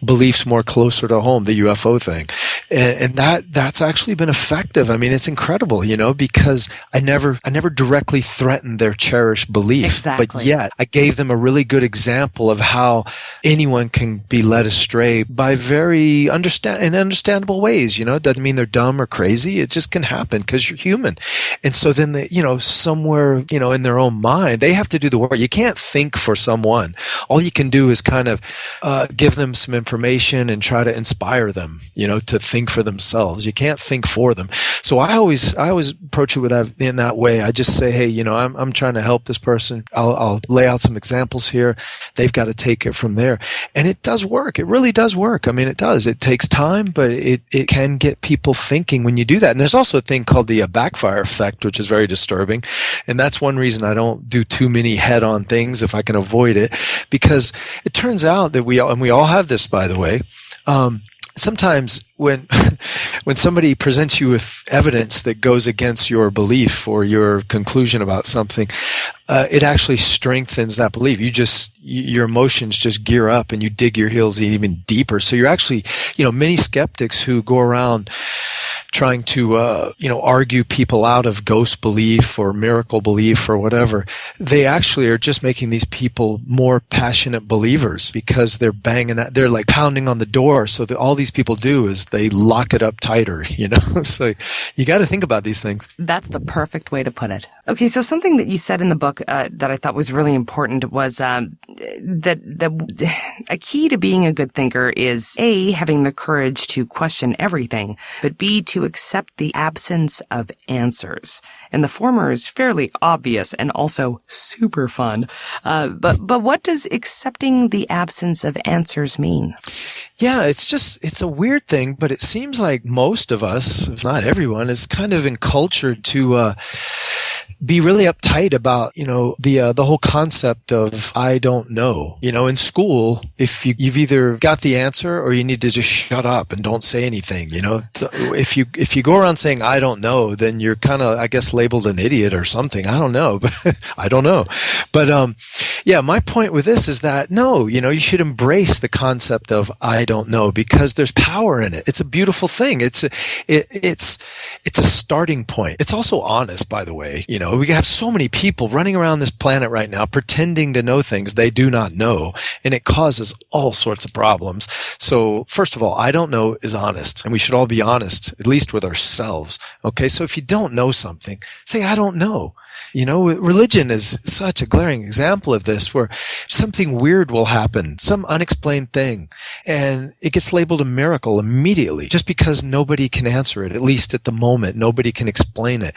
beliefs more closer to home, the UFO thing. And that's actually been effective. I mean, it's incredible, because I never directly threatened their cherished belief. Exactly. But yet I gave them a really good example of how anyone can be led astray by very understandable ways. It doesn't mean they're dumb or crazy. It just can happen because you're human. And so then they, somewhere, in their own mind, they have to do the work. You can't think for someone. All you can do is kind of give them some information and try to inspire them, to think for themselves. You can't think for them. So I always approach it with that in that way. I just say, hey, I'm trying to help this person. I'll lay out some examples here. They've got to take it from there. And it does work. It really does work. I mean, it does. It takes time, but it can get people thinking when you do that. And there's also a thing called the backfire effect, which is very disturbing. And that's one reason I don't do too many head-on things if I can avoid it, because it turns out that we all have this, by the way. Sometimes when somebody presents you with evidence that goes against your belief or your conclusion about something, it actually strengthens that belief. Your emotions just gear up and you dig your heels even deeper. So you're actually, many skeptics who go around trying to, argue people out of ghost belief or miracle belief or whatever, they actually are just making these people more passionate believers because they're they're like pounding on the door. So that all these people do is they lock it up tighter, So you got to think about these things. That's the perfect way to put it. Okay, so something that you said in the book that I thought was really important was that a key to being a good thinker is A, having the courage to question everything, but B, to accept the absence of answers. And the former is fairly obvious and also super fun. But what does accepting the absence of answers mean? Yeah, it's a weird thing, but it seems like most of us, if not everyone, is kind of encultured to be really uptight about, the whole concept of I don't know. In school, if you've either got the answer or you need to just shut up and don't say anything, So if you go around saying I don't know, then you're kind of, I guess, labeled an idiot or something. I don't know, but I don't know. But my point with this is that no, you should embrace the concept of I don't know because there's power in it. It's a beautiful thing. It's a starting point. It's also honest, by the way. We have so many people running around this planet right now pretending to know things they do not know, and it causes all sorts of problems. So first of all, I don't know is honest, and we should all be honest, at least with ourselves. Okay, so if you don't know something, say I don't know. Religion is such a glaring example of this, where something weird will happen, some unexplained thing, and it gets labeled a miracle immediately, just because nobody can answer it, at least at the moment. Nobody can explain it,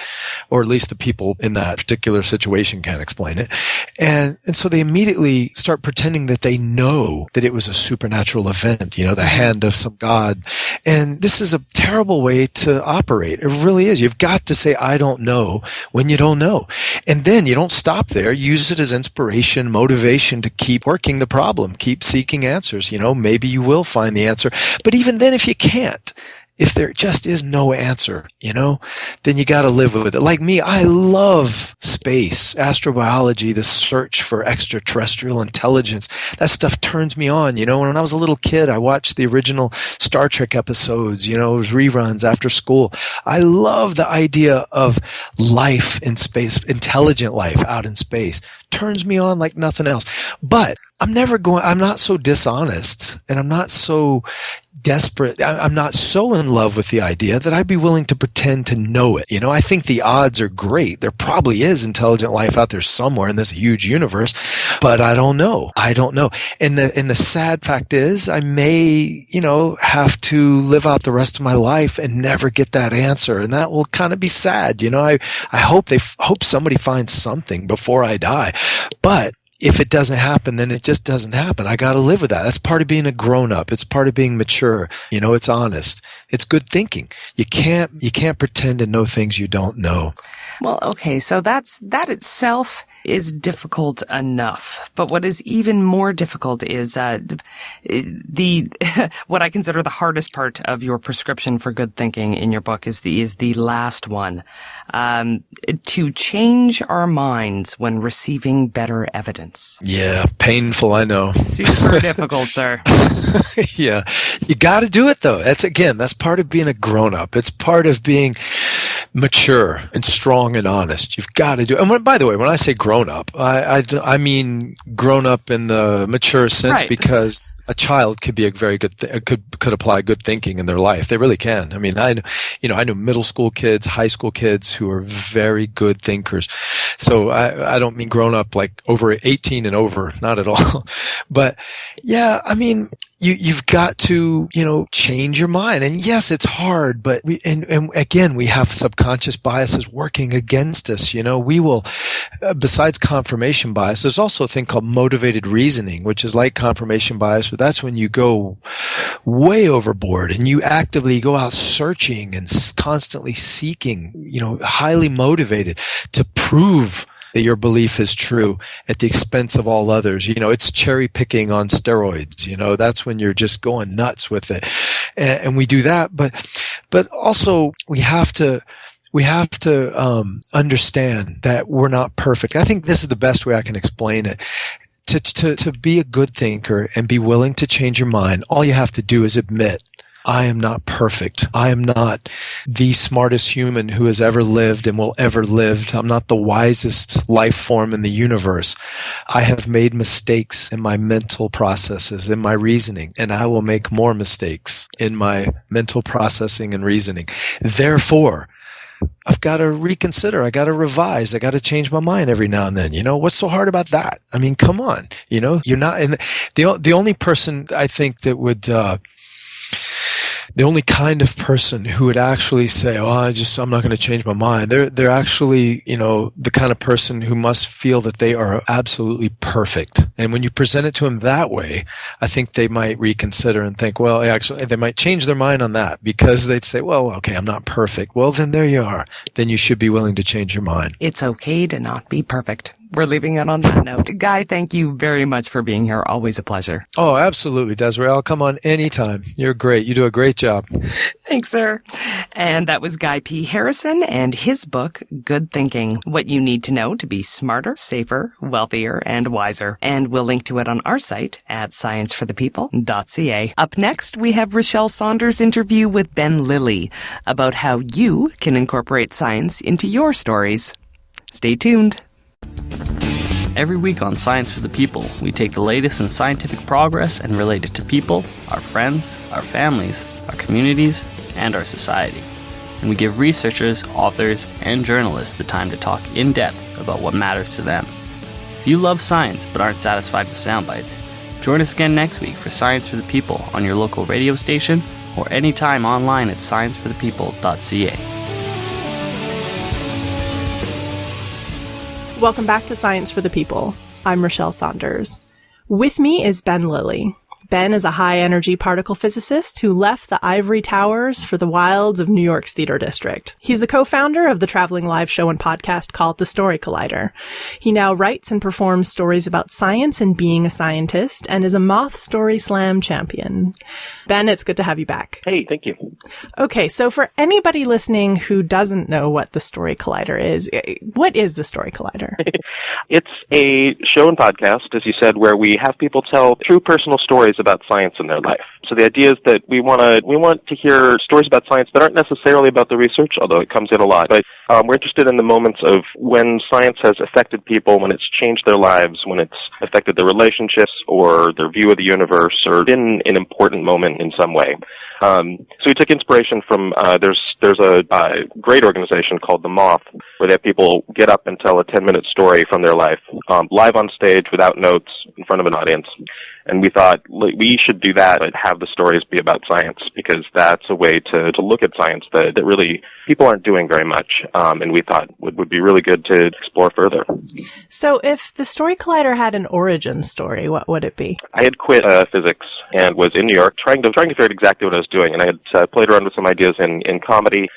or at least the people in that particular situation can't explain it. And so they immediately start pretending that they know that it was a supernatural event, the hand of some god. And this is a terrible way to operate. It really is. You've got to say, I don't know, when you don't know. And then you don't stop there. Use it as inspiration, motivation to keep working the problem, keep seeking answers. Maybe you will find the answer. But even then, if you can't, if there just is no answer, then you got to live with it. Like me, I love space, astrobiology, the search for extraterrestrial intelligence. That stuff turns me on. When I was a little kid, I watched the original Star Trek episodes, it was reruns after school. I love the idea of life in space, intelligent life out in space. Turns me on like nothing else. But I'm not so dishonest, and I'm not so desperate. I'm not so in love with the idea that I'd be willing to pretend to know it. I think the odds are great. There probably is intelligent life out there somewhere in this huge universe, but I don't know. And the sad fact is I may, have to live out the rest of my life and never get that answer. And that will kind of be sad. I hope somebody finds something before I die. But if it doesn't happen, then it just doesn't happen. I got to live with that. That's part of being a grown-up. It's part of being mature. It's honest. It's good thinking. You can't pretend to know things you don't know. Well, okay, so that itself is difficult enough. But what is even more difficult is the what I consider the hardest part of your prescription for good thinking in your book is the last one. To change our minds when receiving better evidence. Yeah, painful, I know. Super difficult, sir. Yeah. You got to do it, though. That's part of being a grown-up. It's part of being mature and strong and honest. You've got to do it. And by the way, when I say grown-up, I mean grown-up in the mature sense, right? Because a child could be a very good could apply good thinking in their life. They really can. I mean, I know middle school kids, high school kids who are very good thinkers. So I don't mean grown-up like over 18 and over, not at all. But yeah, I mean, you've got to, change your mind. And yes, it's hard, but and again, we have subconscious biases working against us. We will, besides confirmation bias, there's also a thing called motivated reasoning, which is like confirmation bias, but that's when you go way overboard and you actively go out searching and constantly seeking, highly motivated to prove that your belief is true at the expense of all others. It's cherry picking on steroids. That's when you're just going nuts with it. And we do that. But also we have to understand that we're not perfect. I think this is the best way I can explain it. To be a good thinker and be willing to change your mind, all you have to do is admit, I am not perfect. I am not the smartest human who has ever lived and will ever live. I'm not the wisest life form in the universe. I have made mistakes in my mental processes, in my reasoning, and I will make more mistakes in my mental processing and reasoning. Therefore, I've got to reconsider. I got to revise. I got to change my mind every now and then. What's so hard about that? I mean, come on. You're not in the only person I think that would, the only kind of person who would actually say, I'm not going to change my mind. They're actually, the kind of person who must feel that they are absolutely perfect. And when you present it to them that way, I think they might reconsider and think, well, actually, they might change their mind on that because they'd say, well, okay, I'm not perfect. Well, then there you are. Then you should be willing to change your mind. It's okay to not be perfect. We're leaving it on that note. Guy, thank you very much for being here. Always a pleasure. Oh, absolutely, Desiree. I'll come on anytime. You're great. You do a great job. Thanks, sir. And that was Guy P. Harrison and his book, Good Thinking, What You Need to Know to Be Smarter, Safer, Wealthier, and Wiser. And we'll link to it on our site at scienceforthepeople.ca. Up next, we have Rochelle Saunders' interview with Ben Lillie about how you can incorporate science into your stories. Stay tuned. Every week on Science for the People, we take the latest in scientific progress and relate it to people, our friends, our families, our communities, and our society. And we give researchers, authors, and journalists the time to talk in depth about what matters to them. If you love science but aren't satisfied with sound bites, join us again next week for Science for the People on your local radio station or anytime online at scienceforthepeople.ca. Welcome back to Science for the People. I'm Rochelle Saunders. With me is Ben Lillie. Ben is a high-energy particle physicist who left the ivory towers for the wilds of New York's Theater District. He's the co-founder of the traveling live show and podcast called The Story Collider. He now writes and performs stories about science and being a scientist, and is a Moth Story Slam champion. Ben, it's good to have you back. Hey, thank you. Okay, so for anybody listening who doesn't know what The Story Collider is, what is The Story Collider? It's a show and podcast, as you said, where we have people tell true personal stories about science in their life. So the idea is that we want to hear stories about science that aren't necessarily about the research, although it comes in a lot. But we're interested in the moments of when science has affected people, when it's changed their lives, when it's affected their relationships or their view of the universe, or been an important moment in some way. So we took inspiration from there's a great organization called The Moth, where they have people get up and tell a 10-minute story from their life, live on stage without notes in front of an audience. And we thought we should do that, but have the stories be about science, because that's a way to look at science that really people aren't doing very much, and we thought would be really good to explore further. So if the Story Collider had an origin story, what would it be? I had quit physics and was in New York trying to figure out exactly what I was doing, and I had played around with some ideas in comedy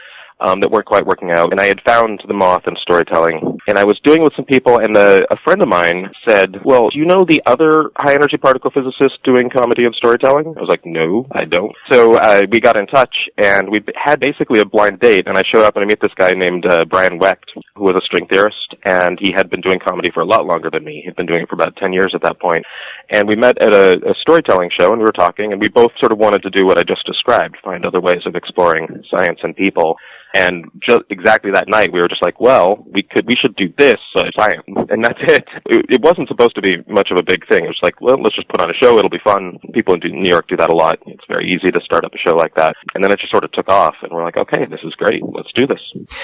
that weren't quite working out, and I had found the moth in storytelling, and I was doing it with some people, and a friend of mine said, well, do you know the other high-energy particle physicist doing comedy and storytelling? I was like, no, I don't. So we got in touch, and we had basically a blind date, and I showed up and I meet this guy named Brian Wecht, who was a string theorist, and he had been doing comedy for a lot longer than me. He'd been doing it for about 10 years at that point, and we met at a storytelling show, and we were talking, and we both sort of wanted to do what I just described, find other ways of exploring science and people. And just exactly that night, we were just like, well, we should do this science, and that's it. It wasn't supposed to be much of a big thing. It was like, well, let's just put on a show. It'll be fun. People in New York do that a lot. It's very easy to start up a show like that. And then it just sort of took off, and we're like, okay, this is great. Let's do this.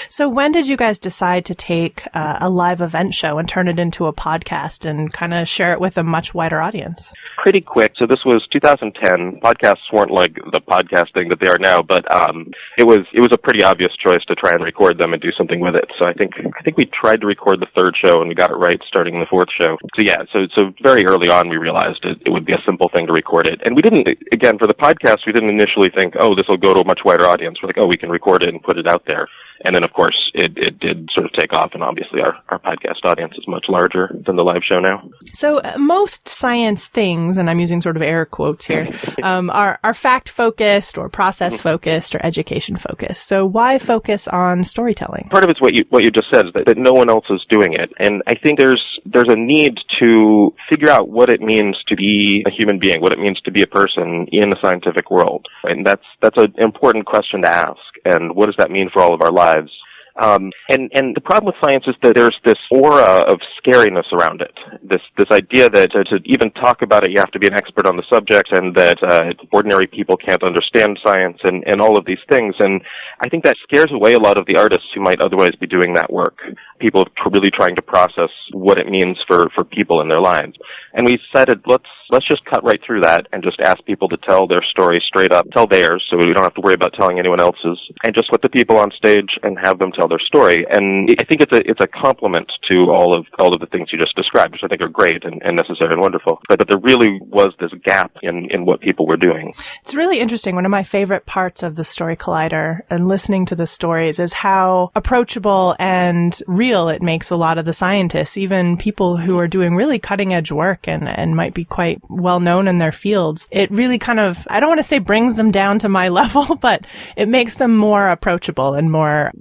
So when did you guys decide to take a live event show and turn it into a podcast and kind of share it with a much wider audience? Pretty quick. So this was 2010. Podcasts weren't like the podcasting that they are now, but it was a pretty obvious choice to try and record them and do something with it. So I think we tried to record the third show, and we got it right starting the fourth show. So yeah, so very early on we realized it would be a simple thing to record it. And we didn't, again, for the podcast, we didn't initially think, oh, this will go to a much wider audience. We're like, oh, we can record it and put it out there. And then, of course, it did sort of take off, and obviously our podcast audience is much larger than the live show now. So most science things, and I'm using sort of air quotes here, are fact-focused or process-focused or education-focused. So why focus on storytelling? Part of it's what you just said, is that no one else is doing it. And I think there's a need to figure out what it means to be a human being, what it means to be a person in the scientific world. And that's an important question to ask. And what does that mean for all of our lives? And the problem with science is that there's this aura of scariness around it. This idea that to even talk about it, you have to be an expert on the subject, and that ordinary people can't understand science, and all of these things. And I think that scares away a lot of the artists who might otherwise be doing that work. People really trying to process what it means for people in their lives. And we decided, let's just cut right through that and just ask people to tell their story straight up, tell theirs, so we don't have to worry about telling anyone else's, and just put the people on stage and have them tell their story. And I think it's a compliment to all of the things you just described, which I think are great and necessary and wonderful. But there really was this gap in what people were doing. It's really interesting. One of my favorite parts of the Story Collider and listening to the stories is how approachable and real it makes a lot of the scientists, even people who are doing really cutting edge work and might be quite well known in their fields. It really kind of, I don't want to say brings them down to my level, but it makes them more approachable and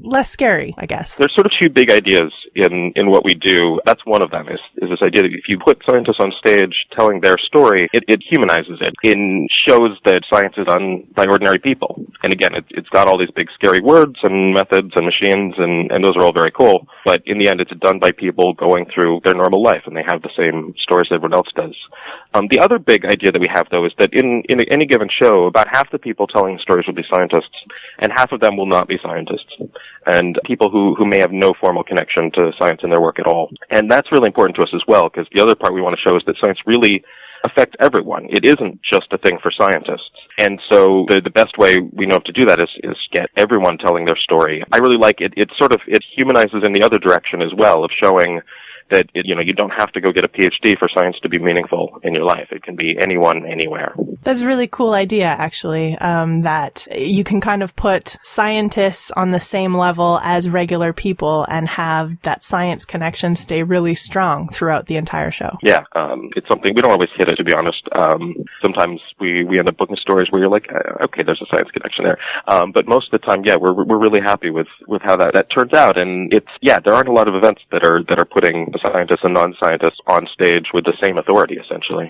less scary, I guess. There's sort of two big ideas in what we do. That's one of them, is this idea that if you put scientists on stage telling their story, it humanizes it. It shows that science is done by ordinary people. And again, it's got all these big scary words and methods and machines, and those are all very cool. But in the end, it's done by people going through their normal life, and they have the same stories everyone else does. The other big idea that we have, though, is that in any given show, about half the people telling stories will be scientists, and half of them will not be scientists, and people who may have no formal connection to science in their work at all. And that's really important to us as well, because the other part we want to show is that science really affects everyone. It isn't just a thing for scientists. And so the best way we know to do that is get everyone telling their story. I really like it. It humanizes in the other direction as well, of showing that you don't have to go get a PhD for science to be meaningful in your life. It can be anyone, anywhere. That's a really cool idea, actually, that you can kind of put scientists on the same level as regular people and have that science connection stay really strong throughout the entire show. Yeah, it's something, we don't always hit it, to be honest. Sometimes we end up booking stories where you're like, okay, there's a science connection there. But most of the time, yeah, we're really happy with how that turns out. And there aren't a lot of events that are putting scientists and non-scientists on stage with the same authority, essentially.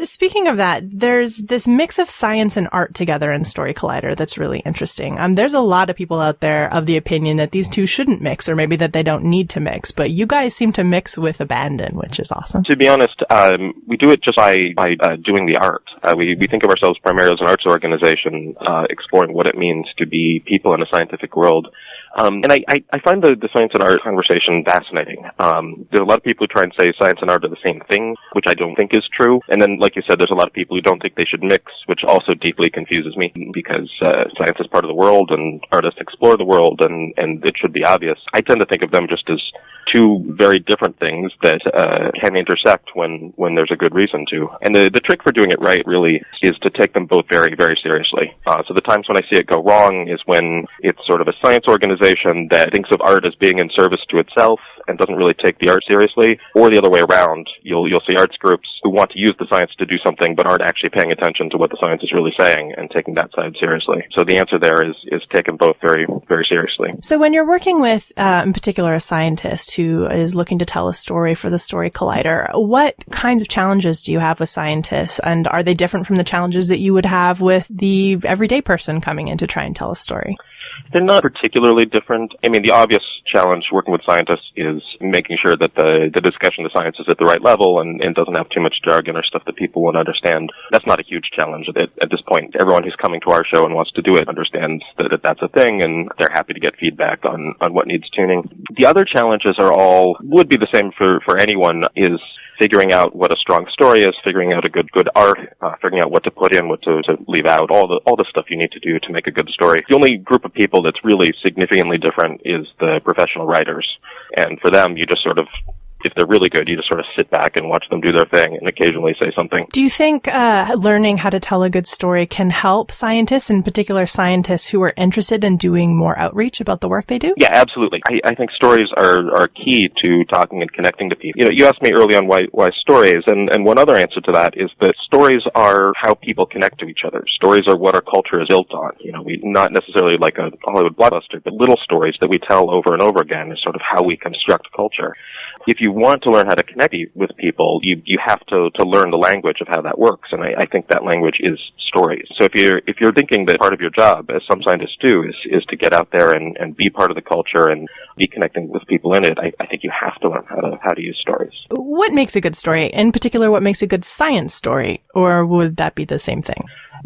Speaking of that, there's this mix of science and art together in Story Collider that's really interesting. There's a lot of people out there of the opinion that these two shouldn't mix, or maybe that they don't need to mix, but you guys seem to mix with abandon, which is awesome. To be honest, we do it just by doing the art. We think of ourselves primarily as an arts organization, exploring what it means to be people in a scientific world. And I find the science and art conversation fascinating. There's a lot of people who try and say science and art are the same thing, which I don't think is true. And then, like you said, there's a lot of people who don't think they should mix, which also deeply confuses me, because science is part of the world and artists explore the world, and it should be obvious. I tend to think of them just as two very different things that can intersect when there's a good reason to. And the trick for doing it right really is to take them both very, very seriously. So the times when I see it go wrong is when it's sort of a science organization that thinks of art as being in service to itself and doesn't really take the art seriously, or the other way around. You'll see arts groups who want to use the science to do something but aren't actually paying attention to what the science is really saying and taking that side seriously. So the answer there is take them both very, very seriously. So when you're working with, in particular, a scientist who is looking to tell a story for the Story Collider, what kinds of challenges do you have with scientists, and are they different from the challenges that you would have with the everyday person coming in to try and tell a story? They're not particularly different. I mean, the obvious challenge working with scientists is making sure that the discussion of science is at the right level and doesn't have too much jargon or stuff that people won't understand. That's not a huge challenge at this point. Everyone who's coming to our show and wants to do it understands that that's a thing, and they're happy to get feedback on what needs tuning. The other challenges would be the same for anyone, is figuring out what a strong story is, figuring out a good art, figuring out what to put in, what to leave out, all the stuff you need to do to make a good story. The only group of people that's really significantly different is the professional writers. And for them, you just sort of, if they're really good, you just sort of sit back and watch them do their thing and occasionally say something. Do you think learning how to tell a good story can help scientists, in particular scientists who are interested in doing more outreach about the work they do? Yeah, absolutely. I think stories are key to talking and connecting to people. You asked me early on why stories, and one other answer to that is that stories are how people connect to each other. Stories are what our culture is built on. We not necessarily like a Hollywood blockbuster, but little stories that we tell over and over again is sort of how we construct culture. If you want to learn how to connect with people, you have to learn the language of how that works, and I think that language is stories. So if you're thinking that part of your job, as some scientists do, is to get out there and be part of the culture and be connecting with people in it, I think you have to learn how to use stories. What makes a good story? In particular, what makes a good science story? Or would that be the same thing?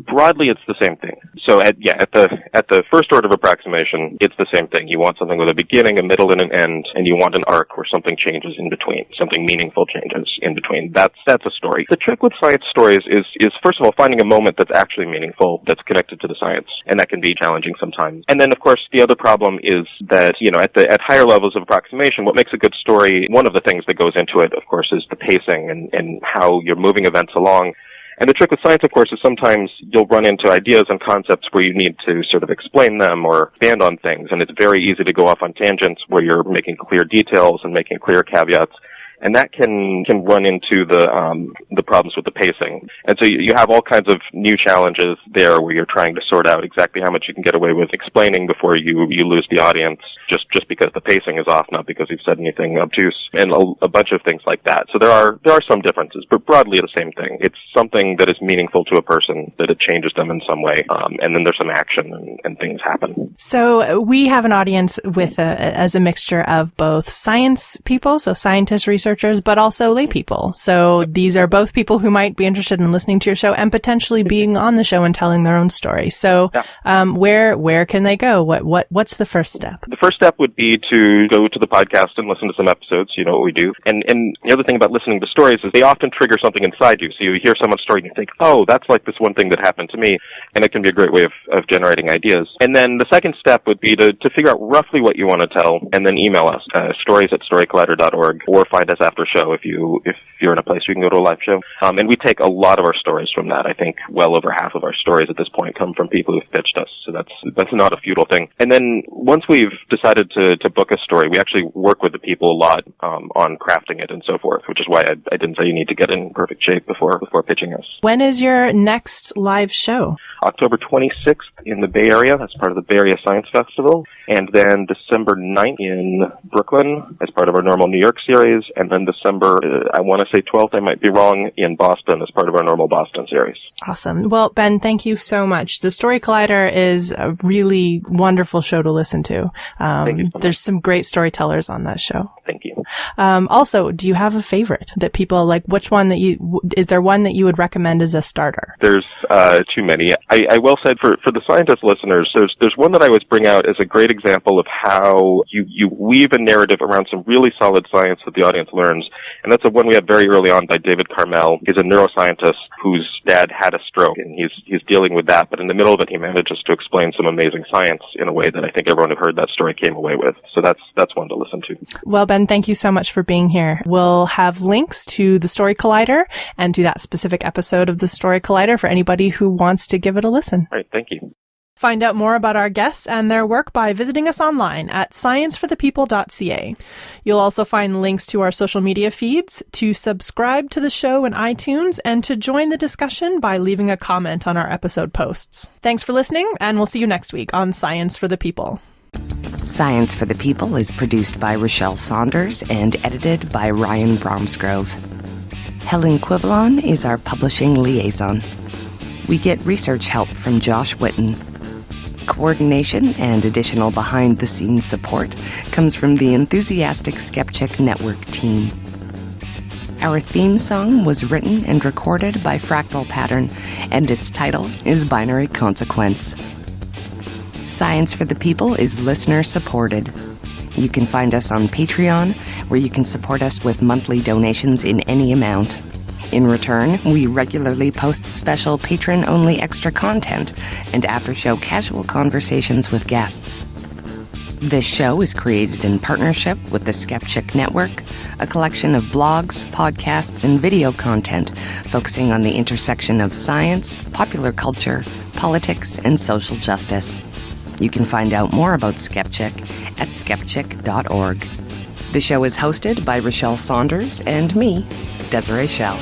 Broadly, it's the same thing. So at the first order of approximation, it's the same thing. You want something with a beginning, a middle, and an end, and you want an arc where something changes in between, something meaningful changes in between. That's a story. The trick with science stories is first of all finding a moment that's actually meaningful, that's connected to the science, and that can be challenging sometimes. And then, of course, the other problem is that at higher levels of approximation, what makes a good story, one of the things that goes into it, of course, is the pacing and how you're moving events along. And the trick with science, of course, is sometimes you'll run into ideas and concepts where you need to sort of explain them or expand on things, and it's very easy to go off on tangents where you're making clear details and making clear caveats. And that can run into the problems with the pacing. And so you have all kinds of new challenges there where you're trying to sort out exactly how much you can get away with explaining before you lose the audience just because the pacing is off, not because you've said anything obtuse, and a bunch of things like that. So there are some differences, but broadly the same thing. It's something that is meaningful to a person, that it changes them in some way, and then there's some action and things happen. So we have an audience with as a mixture of both science people, so scientists, researchers, but also lay people. So these are both people who might be interested in listening to your show and potentially being on the show and telling their own story. So where can they go? What's the first step? The first step would be to go to the podcast and listen to some episodes. You know what we do. And the other thing about listening to stories is they often trigger something inside you. So you hear someone's story and you think, oh, that's like this one thing that happened to me. And it can be a great way of generating ideas. And then the second step would be to figure out roughly what you want to tell and then email us, stories@storycollider.org, or find us after show if you're in a place where you can go to a live show. And we take a lot of our stories from that. I think well over half of our stories at this point come from people who've pitched us. So that's not a futile thing. And then once we've decided to book a story, we actually work with the people a lot on crafting it and so forth, which is why I didn't say you need to get in perfect shape before pitching us. When is your next live show? October 26th in the Bay Area. That's part of the Bay Area Science Festival. And then December 9th in Brooklyn as part of our normal New York series. And then December, I want to say 12th, I might be wrong, in Boston as part of our normal Boston series. Awesome. Well, Ben, thank you so much. The Story Collider is a really wonderful show to listen to. Thank you so much. There's some great storytellers on that show. Thank you. Also, do you have a favorite that people like? Which one is there one that you would recommend as a starter? There's too many. I will say for the scientist listeners, there's one that I always bring out as a great example of how you weave a narrative around some really solid science that the audience learns, and that's a one we had very early on by David Carmel. He's a neuroscientist whose dad had a stroke, and he's dealing with that, but in the middle of it, he manages to explain some amazing science in a way that I think everyone who heard that story came away with. So that's one to listen to. Well, Ben, thank you so much for being here. We'll have links to the Story Collider and to that specific episode of the Story Collider for anybody who wants to give it a listen. All right, thank you. Find out more about our guests and their work by visiting us online at scienceforthepeople.ca. You'll also find links to our social media feeds, to subscribe to the show in iTunes, and to join the discussion by leaving a comment on our episode posts. Thanks for listening, and we'll see you next week on Science for the People. Science for the People is produced by Rochelle Saunders and edited by Ryan Bromsgrove. Helen Quivalon is our publishing liaison. We get research help from Josh Whitten. Coordination and additional behind-the-scenes support comes from the enthusiastic Skeptic Network team. Our theme song was written and recorded by Fractal Pattern, and its title is Binary Consequence. Science for the People is listener-supported. You can find us on Patreon, where you can support us with monthly donations in any amount. In return, we regularly post special patron-only extra content and after-show casual conversations with guests. This show is created in partnership with the Skeptic Network, a collection of blogs, podcasts, and video content focusing on the intersection of science, popular culture, politics, and social justice. You can find out more about Skeptic at skeptic.org. The show is hosted by Rochelle Saunders and me, Desiree Schell.